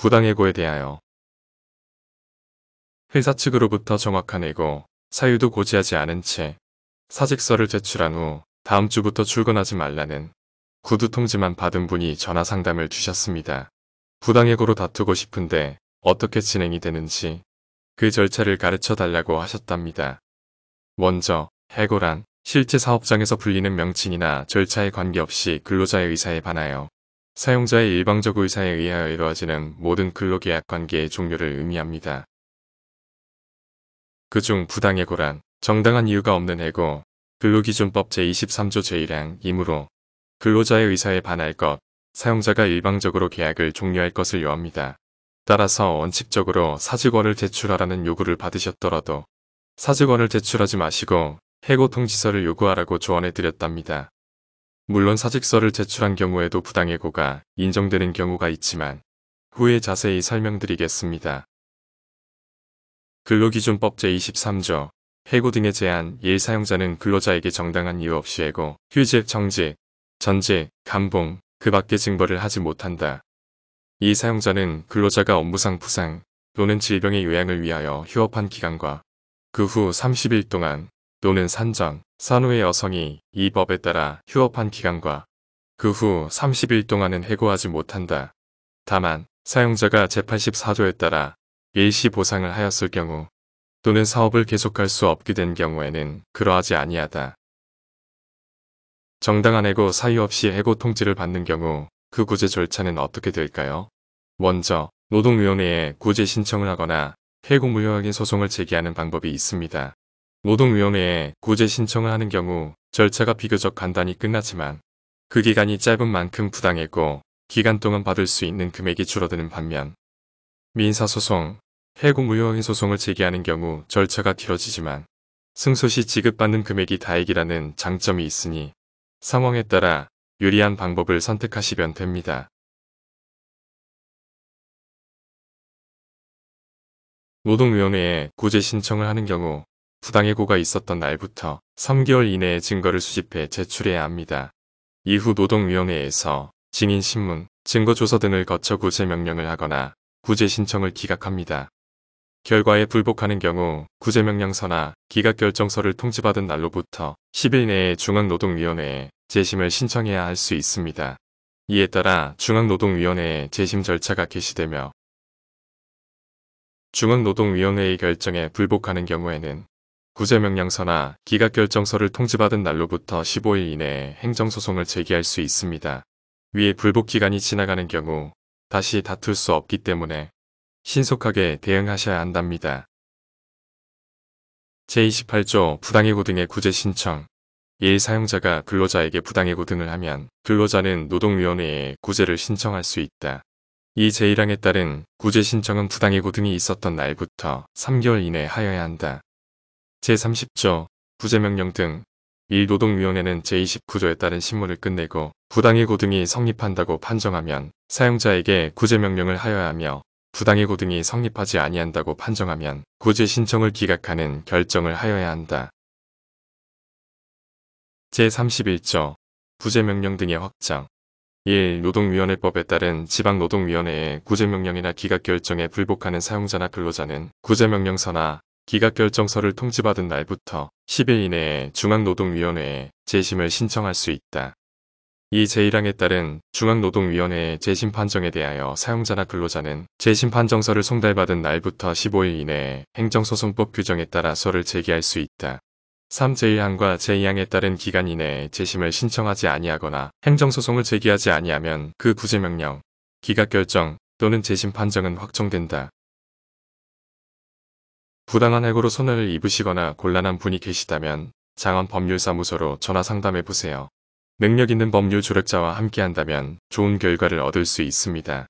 부당해고에 대하여 회사 측으로부터 정확한 해고, 사유도 고지하지 않은 채 사직서를 제출한 후 다음 주부터 출근하지 말라는 구두 통지만 받은 분이 전화 상담을 주셨습니다. 부당해고로 다투고 싶은데 어떻게 진행이 되는지 그 절차를 가르쳐 달라고 하셨답니다. 먼저 해고란 실제 사업장에서 불리는 명칭이나 절차에 관계없이 근로자의 의사에 반하여 사용자의 일방적 의사에 의하여 이루어지는 모든 근로계약 관계의 종료를 의미합니다. 그중 부당해고란 정당한 이유가 없는 해고, 근로기준법 제23조 제1항이므로 근로자의 의사에 반할 것, 사용자가 일방적으로 계약을 종료할 것을 요합니다. 따라서 원칙적으로 사직원을 제출하라는 요구를 받으셨더라도 사직원을 제출하지 마시고 해고 통지서를 요구하라고 조언해 드렸답니다. 물론 사직서를 제출한 경우에도 부당해고가 인정되는 경우가 있지만 후에 자세히 설명드리겠습니다. 근로기준법 제23조 해고 등의 제한 1. 사용자는 근로자에게 정당한 이유 없이 해고, 휴직, 정직, 전직, 감봉, 그 밖의 징벌을 하지 못한다. 2. 사용자는 근로자가 업무상 부상 또는 질병의 요양을 위하여 휴업한 기간과 그 후 30일 동안 또는 산전, 산후의 여성이 이 법에 따라 휴업한 기간과 그 후 30일 동안은 해고하지 못한다. 다만 사용자가 제84조에 따라 일시 보상을 하였을 경우 또는 사업을 계속할 수 없게 된 경우에는 그러하지 아니하다. 정당한 해고 사유 없이 해고 통지를 받는 경우 그 구제 절차는 어떻게 될까요? 먼저 노동위원회에 구제 신청을 하거나 해고 무효확인 소송을 제기하는 방법이 있습니다. 노동위원회에 구제 신청을 하는 경우 절차가 비교적 간단히 끝나지만 그 기간이 짧은 만큼 부당해고 기간 동안 받을 수 있는 금액이 줄어드는 반면 민사소송, 해고 무효확인 소송을 제기하는 경우 절차가 길어지지만 승소 시 지급받는 금액이 다액이라는 장점이 있으니 상황에 따라 유리한 방법을 선택하시면 됩니다. 노동위원회에 구제 신청을 하는 경우 부당해고가 있었던 날부터 3개월 이내에 증거를 수집해 제출해야 합니다. 이후 노동위원회에서 증인신문, 증거조서 등을 거쳐 구제 명령을 하거나 구제 신청을 기각합니다. 결과에 불복하는 경우 구제명령서나 기각결정서를 통지받은 날로부터 10일 내에 중앙노동위원회에 재심을 신청해야 할 수 있습니다. 이에 따라 중앙노동위원회에 재심 절차가 개시되며 중앙노동위원회의 결정에 불복하는 경우에는 구제명령서나 기각결정서를 통지받은 날로부터 15일 이내에 행정소송을 제기할 수 있습니다. 위에 불복기간이 지나가는 경우 다시 다툴 수 없기 때문에 신속하게 대응하셔야 한답니다. 제28조 부당해고 등의 구제 신청 1. 사용자가 근로자에게 부당해고 등을 하면 근로자는 노동위원회에 구제를 신청할 수 있다. 이 제1항에 따른 구제 신청은 부당해고 등이 있었던 날부터 3개월 이내에 하여야 한다. 제30조 구제명령 등 1. 노동위원회는 제29조에 따른 심문을 끝내고 부당해고 등이 성립한다고 판정하면 사용자에게 구제명령을 하여야 하며 부당해고 등이 성립하지 아니한다고 판정하면 구제 신청을 기각하는 결정을 하여야 한다. 제31조 구제명령 등의 확정 1. 노동위원회법에 따른 지방노동위원회의 구제명령이나 기각결정에 불복하는 사용자나 근로자는 구제명령서나 기각결정서를 통지받은 날부터 10일 이내에 중앙노동위원회에 재심을 신청할 수 있다. 이 제1항에 따른 중앙노동위원회의 재심 판정에 대하여 사용자나 근로자는 재심 판정서를 송달받은 날부터 15일 이내에 행정소송법 규정에 따라 소를 제기할 수 있다. 3. 제1항과 제2항에 따른 기간 이내에 재심을 신청하지 아니하거나 행정소송을 제기하지 아니하면 그 구제명령, 기각결정 또는 재심 판정은 확정된다. 부당한 해고로 손해를 입으시거나 곤란한 분이 계시다면 장원법률사무소로 전화 상담해보세요. 능력 있는 법률 조력자와 함께한다면 좋은 결과를 얻을 수 있습니다.